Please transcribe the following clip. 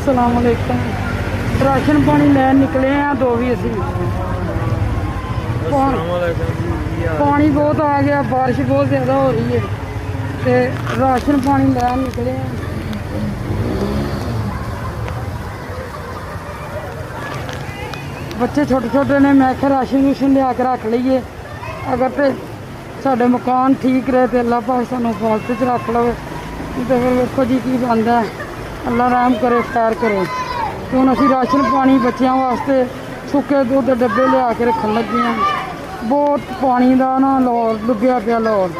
अस्सलाम वालेकुम। राशन पानी लैन निकले हैं दो भी असी। पानी बहुत आ गया, बारिश बहुत ज़्यादा हो रही है तो राशन पानी लैन निकले हैं। बच्चे छोटे छोटे ने, मैं क्या राशन रूशन लिया के रख लीए। अगर तो साढ़े मकान ठीक रहे तो अल्लाह पाक सानू हिफाजत च रख लवे, तो फिर देखो जी की बनता है। अल्लाह रहम करे, खैर करे। तो हुण असीं राशन पानी बच्चों वास्ते सुक्के दुध डब्बे लिया के रखन लगे हैं। बहुत पानी का ना लौर डुब्बिया पिया लौर।